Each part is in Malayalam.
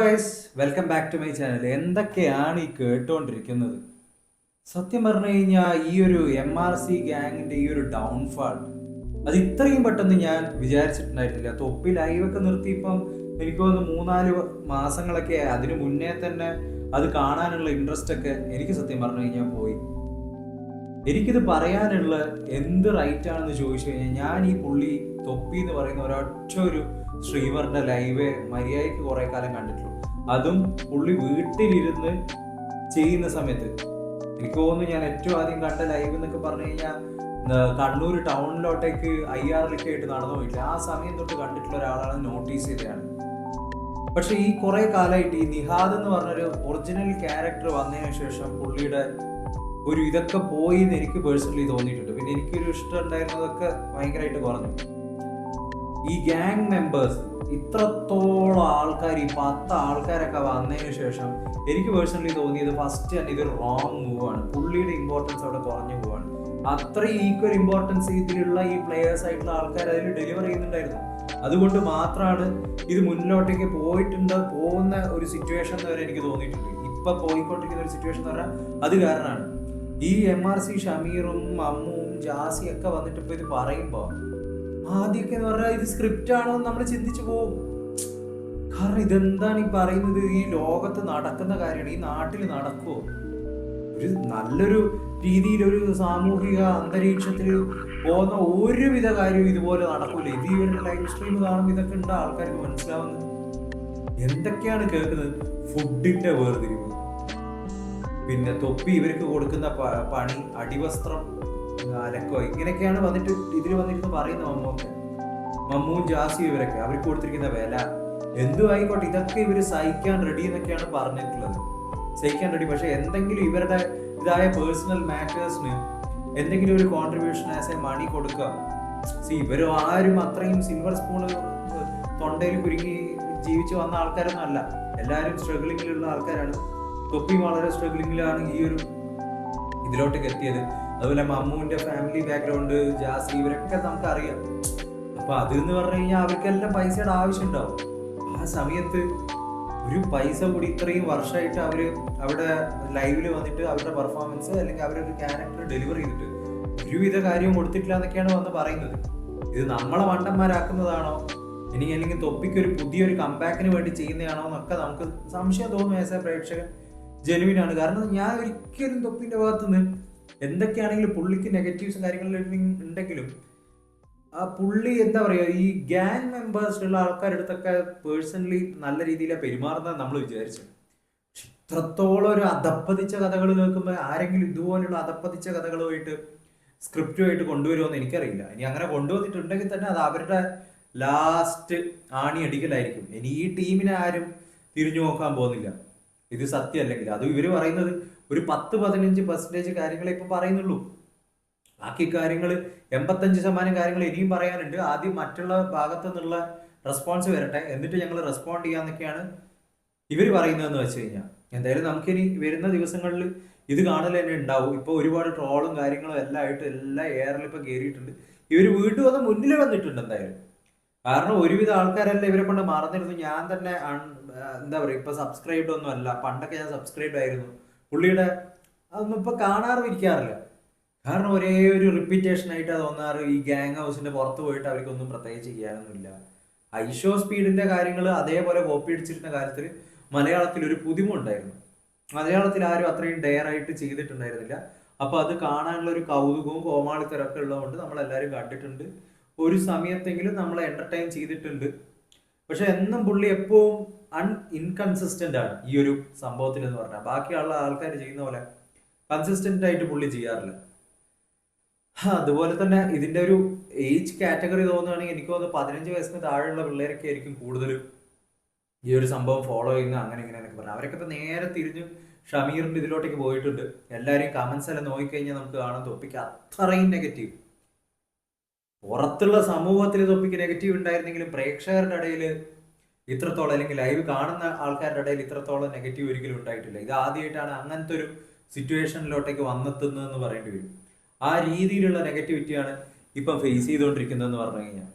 Guys, welcome back to my channel. എന്തൊക്കെയാണ് ഈ കേട്ടുകൊണ്ടിരിക്കുന്നത്? സത്യം പറഞ്ഞു കഴിഞ്ഞാൽ ഈ ഒരു MRC ഗ്യാങ്ങിന്റെ ഈ ഒരു ഡൗൺഫാൾ അത് ഇത്രയും പെട്ടെന്ന് ഞാൻ വിചാരിച്ചിട്ടുണ്ടായിരുന്നില്ല. തൊപ്പി ലൈവൊക്കെ നിർത്തി ഇപ്പം എനിക്ക് തോന്നുന്നു 3-4 മാസങ്ങളൊക്കെ അതിനു മുന്നേ തന്നെ അത് കാണാനുള്ള ഇൻട്രസ്റ്റ് ഒക്കെ എനിക്ക് സത്യം പറഞ്ഞു കഴിഞ്ഞാൽ പോയി. എനിക്കിത് പറയാനുള്ള എന്ത് റൈറ്റ് ആണെന്ന് ചോദിച്ചു കഴിഞ്ഞാൽ ഞാൻ ഈ പുള്ളി തൊപ്പി എന്ന് പറയുന്ന ഒരൊറ്റ ഒരു സ്ട്രീമറിന്റെ ലൈവ് മര്യാദയ്ക്ക് കുറെ കാലം കണ്ടിട്ടുള്ളൂ. അതും പുള്ളി വീട്ടിലിരുന്ന് ചെയ്യുന്ന സമയത്ത്. എനിക്ക് തോന്നുന്നു ഞാൻ ഏറ്റവും ആദ്യം കണ്ട ലൈവ് എന്നൊക്കെ പറഞ്ഞു കഴിഞ്ഞാൽ കണ്ണൂർ ടൗണിലോട്ടേക്ക് IR-ലൊക്കെ ആയിട്ട് നടന്നു പോയിട്ടില്ല. ആ സമയം തൊട്ട് കണ്ടിട്ടുള്ള ഒരാളാണ്, നോട്ടീസ് ചെയ്തതാണ്. പക്ഷെ ഈ കുറെ കാലമായിട്ട് ഈ നിഹാദ് എന്ന് പറഞ്ഞൊരു ഒറിജിനൽ ക്യാരക്ടർ വന്നതിന് ശേഷം പുള്ളിയുടെ ഒരു ഇതൊക്കെ പോയി എന്ന് എനിക്ക് പേഴ്സണലി തോന്നിയിട്ടുണ്ട്. പിന്നെ എനിക്കൊരു ഇഷ്ടം ഉണ്ടായിരുന്നതൊക്കെ ഭയങ്കരമായിട്ട് കുറഞ്ഞു. ഈ ഗ്യാങ് മെമ്പേഴ്സ് ഇത്രത്തോളം ആൾക്കാർ, ഈ 10 ആൾക്കാരൊക്കെ വന്നതിന് ശേഷം എനിക്ക് പേഴ്സണലി തോന്നിയത് ഫസ്റ്റ് തന്നെ ഇതൊരു റോങ് മൂവാണ്. പുള്ളിയുടെ ഇമ്പോർട്ടൻസ് അവിടെ കുറഞ്ഞു പോവാണ്. അത്രയും ഈക്വൽ ഇമ്പോർട്ടൻസ് ഇതിലുള്ള ഈ പ്ലെയേഴ്സ് ആയിട്ടുള്ള ആൾക്കാർ അതിൽ ഡെലിവർ ചെയ്യുന്നുണ്ടായിരുന്നു. അതുകൊണ്ട് മാത്രമാണ് ഇത് മുന്നിലോട്ടേക്ക് പോകുന്ന ഒരു സിറ്റുവേഷൻ വരെ എനിക്ക് തോന്നിയിട്ടുണ്ട്. ഇപ്പൊ പോയിക്കൊണ്ടിരിക്കുന്ന ഒരു സിറ്റുവേഷൻ എന്ന് പറഞ്ഞാൽ അത് കാരണമാണ്. ഈ MRC ഷമീറും അമ്മുവും ജാസിയും ഒക്കെ വന്നിട്ട് ഇപ്പൊ ഇത് പറയുമ്പോ ആദ്യമൊക്കെ എന്ന് പറഞ്ഞാൽ ഇത് സ്ക്രിപ്റ്റ് ആണോ എന്ന് നമ്മൾ ചിന്തിച്ചു പോകും. കാരണം ഇതെന്താണ് ഈ പറയുന്നത്? ഈ ലോകത്ത് നടക്കുന്ന കാര്യമാണ്, ഈ നാട്ടിൽ നടക്കുമോ? ഒരു നല്ലൊരു രീതിയിൽ ഒരു സാമൂഹിക അന്തരീക്ഷത്തിൽ പോകുന്ന ഒരുവിധ കാര്യവും ഇതുപോലെ നടക്കൂല. ഇത് ഇവരുടെ ലൈവ് സ്ട്രീം കാണുമ്പോൾ ഇതൊക്കെ ഉണ്ട് ആൾക്കാർക്ക് മനസ്സിലാവുന്നത്. എന്തൊക്കെയാണ് കേൾക്കുന്നത്? ഫുഡിന്റെ വേർതിരിവ്, പിന്നെ തൊപ്പി ഇവർക്ക് കൊടുക്കുന്ന പണി, അടിവസ്ത്രം, അലക്കോ, ഇങ്ങനെയൊക്കെയാണ് ഇതിൽ വന്നിരുന്ന് പറയുന്ന മമ്മുവും ജാസിയും ഇവരൊക്കെ അവർക്ക് കൊടുത്തിരിക്കുന്ന വില എന്തും ആയിക്കോട്ടെ, ഇതൊക്കെ ഇവര് സഹിക്കാൻ റെഡി എന്നൊക്കെയാണ് പറഞ്ഞിട്ടുള്ളത്. സഹിക്കാൻ റെഡി. പക്ഷെ എന്തെങ്കിലും ഇവരുടെ ഇതായ പേഴ്സണൽ മാറ്റേഴ്സിന് എന്തെങ്കിലും ഒരു കോൺട്രിബ്യൂഷൻ ആസ് എ മണി കൊടുക്കുക. ഇവരും ആരും അത്രയും സിൽവർ സ്പൂണ് തൊണ്ടയിൽ കുരുങ്ങി ജീവിച്ചു വന്ന ആൾക്കാരൊന്നും അല്ല. എല്ലാവരും സ്ട്രഗിളിങ്ങിലുള്ള ആൾക്കാരാണ്. തൊപ്പി വളരെ സ്ട്രഗിളിങ്ങിലാണ് ഈ ഒരു ഇതിലോട്ടേക്ക് എത്തിയത്. അതുപോലെ മമ്മുവിന്റെ ഫാമിലി ബാക്ക്ഗ്രൗണ്ട്, ജാസി, ഇവരൊക്കെ നമുക്ക് അറിയാം. അപ്പൊ അതെന്ന് പറഞ്ഞു കഴിഞ്ഞാൽ അവർക്കെല്ലാം പൈസയുടെ ആവശ്യം ഉണ്ടാവും. ആ സമയത്ത് ഒരു പൈസ കൂടി ഇത്രയും വർഷമായിട്ട് അവര് അവിടെ ലൈവില് വന്നിട്ട് അവരുടെ പെർഫോമൻസ് അല്ലെങ്കിൽ അവരൊരു ക്യാരക്ടർ ഡെലിവർ ചെയ്തിട്ട് ഒരുവിധ കാര്യവും കൊടുത്തിട്ടില്ല എന്നൊക്കെയാണ് വന്ന് പറയുന്നത്. ഇത് നമ്മളെ മണ്ടന്മാരാക്കുന്നതാണോ ഇനി, അല്ലെങ്കിൽ തൊപ്പിക്ക് ഒരു പുതിയൊരു കംബാക്കിന് വേണ്ടി ചെയ്യുന്നതാണോ എന്നൊക്കെ നമുക്ക് സംശയം തോന്നും. ആസ് എ പ്രേക്ഷകൻ ജെനുവിൻ ആണ്. കാരണം ഞാൻ ഒരിക്കലും തൊപ്പിന്റെ ഭാഗത്തുനിന്ന് എന്തൊക്കെയാണെങ്കിലും പുള്ളിക്ക് നെഗറ്റീവ്സും കാര്യങ്ങളും ഉണ്ടെങ്കിലും ആ പുള്ളി എന്താ പറയുക, ഈ ഗ്യാങ് മെമ്പേഴ്സിലുള്ള ആൾക്കാരെടുത്തൊക്കെ പേഴ്സണലി നല്ല രീതിയിലാണ് പെരുമാറുന്നത് നമ്മൾ വിചാരിച്ചു. പക്ഷെ ഇത്രത്തോളം ഒരു അധപ്പതിച്ച കഥകൾ കേൾക്കുമ്പോൾ ആരെങ്കിലും ഇതുപോലുള്ള അധപ്പതിച്ച കഥകളുമായിട്ട് സ്ക്രിപ്റ്റുമായിട്ട് കൊണ്ടുവരുമെന്ന് എനിക്കറിയില്ല. ഇനി അങ്ങനെ കൊണ്ടുവന്നിട്ടുണ്ടെങ്കിൽ തന്നെ അത് അവരുടെ ലാസ്റ്റ് ആണി അടിക്കലായിരിക്കും. ഇനി ഈ ടീമിനെ ആരും തിരിഞ്ഞു നോക്കാൻ പോകുന്നില്ല, ഇത് സത്യം അല്ലെങ്കിൽ. അത് ഇവര് പറയുന്നത് ഒരു 10-15% കാര്യങ്ങളെ ഇപ്പൊ പറയുന്നുള്ളൂ. ബാക്കി കാര്യങ്ങൾ 85% കാര്യങ്ങൾ ഇനിയും പറയാനുണ്ട്. ആദ്യം മറ്റുള്ള ഭാഗത്തു നിന്നുള്ള റെസ്പോൺസ് വരട്ടെ, എന്നിട്ട് ഞങ്ങൾ റെസ്പോണ്ട് ചെയ്യാന്നൊക്കെയാണ് ഇവർ പറയുന്നതെന്ന് വെച്ച് കഴിഞ്ഞാൽ. എന്തായാലും നമുക്കിനി വരുന്ന ദിവസങ്ങളിൽ ഇത് കാണൽ തന്നെ ഉണ്ടാവും. ഇപ്പൊ ഒരുപാട് ട്രോളും കാര്യങ്ങളും എല്ലാം ആയിട്ട് എല്ലാ എയറിൽ ഇപ്പൊ കയറിയിട്ടുണ്ട്. ഇവർ വീണ്ടും അത് മുന്നിൽ വന്നിട്ടുണ്ട് എന്തായാലും. കാരണം ഒരുവിധ ആൾക്കാരെല്ലാം ഇവരെ കൊണ്ട് മറന്നിരുന്നു. ഞാൻ തന്നെ എന്താ പറയുക, ഇപ്പൊ സബ്സ്ക്രൈബ്ഡ് ഒന്നും അല്ല. പണ്ടൊക്കെ ഞാൻ സബ്സ്ക്രൈബ്ഡ് ആയിരുന്നു. പുള്ളിയുടെ അതൊന്നും ഇപ്പൊ കാണാറും ഇരിക്കാറില്ല. കാരണം ഒരേ ഒരു റിപ്പീറ്റേഷൻ ആയിട്ട് അത് തോന്നാറ്. ഈ ഗ്യാങ് ഹൗസിന്റെ പുറത്ത് പോയിട്ട് അവർക്കൊന്നും പ്രത്യേകിച്ച് ചെയ്യാനൊന്നുമില്ല. ഐഷോ സ്പീഡിന്റെ കാര്യങ്ങൾ അതേപോലെ കോപ്പി അടിച്ചിരുന്ന കാലത്തിൽ മലയാളത്തിൽ ഒരു പുതുമ ഉണ്ടായിരുന്നു. മലയാളത്തിൽ ആരും അത്രയും ഡെയർ ആയിട്ട് ചെയ്തിട്ടുണ്ടായിരുന്നില്ല. അപ്പൊ അത് കാണാനുള്ള ഒരു കൗതുകവും കോമാളിത്തരമൊക്കെ ഉള്ളതുകൊണ്ട് നമ്മളെല്ലാവരും കണ്ടിട്ടുണ്ട്. ഒരു സമയത്തെങ്കിലും നമ്മളെ എന്റർടൈൻ ചെയ്തിട്ടുണ്ട്. പക്ഷെ എന്നും പുള്ളി എപ്പോഴും ഇൻകൺസിസ്റ്റന്റ് ആണ് ഈ ഒരു സംഭവത്തിൽ എന്ന് പറഞ്ഞാൽ. ബാക്കിയുള്ള ആൾക്കാർ ചെയ്യുന്ന പോലെ കൺസിസ്റ്റന്റ് ആയിട്ട് പുള്ളി ചെയ്യാറില്ല. അതുപോലെ തന്നെ ഇതിന്റെ ഒരു ഏജ് കാറ്റഗറി തോന്നുകയാണെങ്കിൽ എനിക്ക് തോന്നുന്നു 15 വയസ്സിന് താഴെയുള്ള പിള്ളേരൊക്കെ ആയിരിക്കും കൂടുതലും ഈ ഒരു സംഭവം ഫോളോ ചെയ്യുന്ന. അങ്ങനെ ഇങ്ങനെയൊക്കെ പറഞ്ഞു അവരൊക്കെ ഇപ്പൊ നേരെ തിരിഞ്ഞ് ഷമീറിന്റെ ഇതിലോട്ടേക്ക് പോയിട്ടുണ്ട്. എല്ലാവരെയും കമന്റ്സ് എല്ലാം നോക്കിക്കഴിഞ്ഞാൽ നമുക്ക് കാണാൻ തൊപ്പിക്ക് അത്രയും നെഗറ്റീവ്. പുറത്തുള്ള സമൂഹത്തിൽ തൊപ്പിക്ക് നെഗറ്റീവ് ഉണ്ടായിരുന്നെങ്കിലും പ്രേക്ഷകരുടെ ഇടയിൽ ഇത്രത്തോളം, അല്ലെങ്കിൽ ലൈവ് കാണുന്ന ആൾക്കാരുടെ ഇടയിൽ ഇത്രത്തോളം നെഗറ്റീവ് ഒരിക്കലും ഉണ്ടായിട്ടില്ല. ഇത് ആദ്യമായിട്ടാണ് അങ്ങനത്തെ ഒരു സിറ്റുവേഷനിലോട്ടേക്ക് വന്നെത്തുന്നതെന്ന് പറയേണ്ടി വരും. ആ രീതിയിലുള്ള നെഗറ്റിവിറ്റിയാണ് ഇപ്പം ഫേസ് ചെയ്തുകൊണ്ടിരിക്കുന്നതെന്ന് പറഞ്ഞു കഴിഞ്ഞാൽ.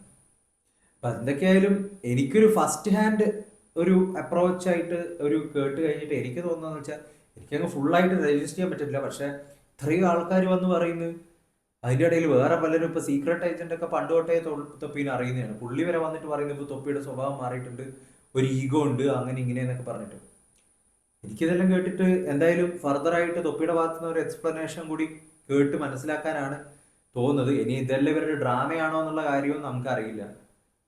അപ്പൊ എന്തൊക്കെയായാലും എനിക്കൊരു ഫസ്റ്റ് ഹാൻഡ് ഒരു അപ്രോച്ചായിട്ട് ഒരു കേട്ട് കഴിഞ്ഞിട്ട് എനിക്ക് തോന്നുന്നതെന്ന് വെച്ചാൽ എനിക്കങ്ങ് ഫുള്ളായിട്ട് രജിസ്റ്റർ ചെയ്യാൻ പറ്റില്ല. പക്ഷെ ഇത്രയും ആൾക്കാർ വന്ന് പറയുന്നത്, അതിൻ്റെ ഇടയിൽ വേറെ പലരും ഇപ്പോൾ സീക്രട്ട് ഏജന്റ് ഒക്കെ പണ്ട് തൊട്ടേ തൊപ്പീനെ അറിയുന്നതാണ്. പുള്ളി വരെ വന്നിട്ട് പറയുന്നത് ഇപ്പോൾ തൊപ്പിയുടെ സ്വഭാവം മാറിയിട്ടുണ്ട്, ഒരു ഈഗോ ഉണ്ട്, അങ്ങനെ ഇങ്ങനെയെന്നൊക്കെ പറഞ്ഞിട്ട്. എനിക്കിതെല്ലാം കേട്ടിട്ട് എന്തായാലും ഫർദർ ആയിട്ട് തൊപ്പിയുടെ ഭാഗത്തു നിന്ന് ഒരു എക്സ്പ്ലനേഷൻ കൂടി കേട്ട് മനസ്സിലാക്കാനാണ് തോന്നുന്നത്. ഇനി ഇതെല്ലാം ഇവരുടെ ഡ്രാമയാണോ എന്നുള്ള കാര്യവും നമുക്കറിയില്ല.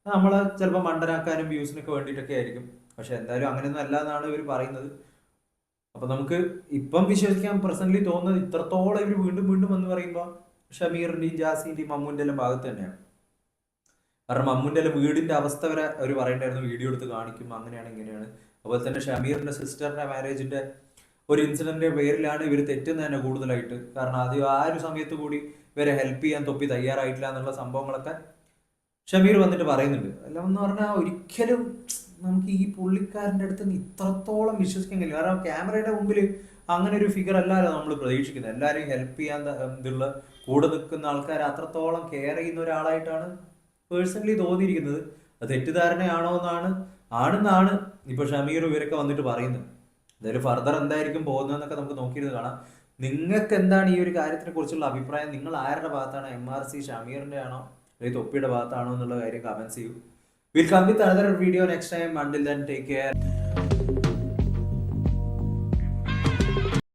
നമ്മളെ ചിലപ്പോൾ മണ്ടനാക്കാനും വ്യൂസിനൊക്കെ വേണ്ടിയിട്ടൊക്കെ ആയിരിക്കും. പക്ഷെ എന്തായാലും അങ്ങനെയൊന്നും അല്ല എന്നാണ് ഇവർ പറയുന്നത്. അപ്പൊ നമുക്ക് ഇപ്പം വിശ്വസിക്കാൻ പ്രസന്റ്ലി തോന്നുന്നത് ഇത്രത്തോളം ഇവർ വീണ്ടും വീണ്ടും എന്ന് പറയുമ്പോൾ ഷമീറിന്റെയും ജാസിന്റെയും മമ്മൂന്റെ എല്ലാം ഭാഗത്ത് തന്നെയാണ്. കാരണം മമ്മൂന്റെ എല്ലാം വീടിന്റെ അവസ്ഥ വരെ അവർ പറയണ്ടായിരുന്നു, വീഡിയോ എടുത്ത് കാണിക്കും, അങ്ങനെയാണ് ഇങ്ങനെയാണ്. അതുപോലെ തന്നെ ഷമീറിന്റെ സിസ്റ്ററിന്റെ മാരേജിന്റെ ഒരു ഇൻസിഡന്റിന്റെ പേരിലാണ് ഇവർ തെറ്റുന്നത് തന്നെ കൂടുതലായിട്ട്. കാരണം അത് ആ ഒരു സമയത്ത് കൂടി ഇവരെ ഹെൽപ്പ് ചെയ്യാൻ തൊപ്പി തയ്യാറായിട്ടില്ല എന്നുള്ള സംഭവങ്ങളൊക്കെ ഷമീർ വന്നിട്ട് പറയുന്നുണ്ട്. എല്ലാം എന്ന് പറഞ്ഞാൽ ഒരിക്കലും നമുക്ക് ഈ പുള്ളിക്കാരൻ്റെ അടുത്ത് നിന്ന് ഇത്രത്തോളം വിശ്വസിക്കാൻ കഴിയില്ല. കാരണം ക്യാമറയുടെ മുമ്പിൽ അങ്ങനെ ഒരു ഫിഗർ അല്ലല്ലോ നമ്മൾ പ്രതീക്ഷിക്കുന്നത്. എല്ലാവരെയും ഹെൽപ്പ് ചെയ്യാൻ ഇതുള്ള കൂടെ നിൽക്കുന്ന ആൾക്കാർ അത്രത്തോളം കെയർ ചെയ്യുന്ന ഒരാളായിട്ടാണ് പേഴ്സണലി തോന്നിയിരിക്കുന്നത്. അത് തെറ്റിദ്ധാരണയാണോ ആണെന്നാണ് ഇപ്പൊ ഷമീർ ഇവരൊക്കെ വന്നിട്ട് പറയുന്നത്. എന്തായാലും ഫർദർ എന്തായിരിക്കും പോകുന്നതെന്നൊക്കെ നമുക്ക് നോക്കിയിരുന്ന് കാണാം. നിങ്ങൾക്ക് എന്താണ് ഈ ഒരു കാര്യത്തിനെ കുറിച്ചുള്ള അഭിപ്രായം? നിങ്ങൾ ആരുടെ ഭാഗത്താണ്? MRC ഷമീറിന്റെ ആണോ അല്ലെങ്കിൽ തൊപ്പിയുടെ ഭാഗത്താണോ എന്നുള്ള കാര്യം കമന്റ്സ് ചെയ്യൂ. We'll come with another video next time. Until then, take care.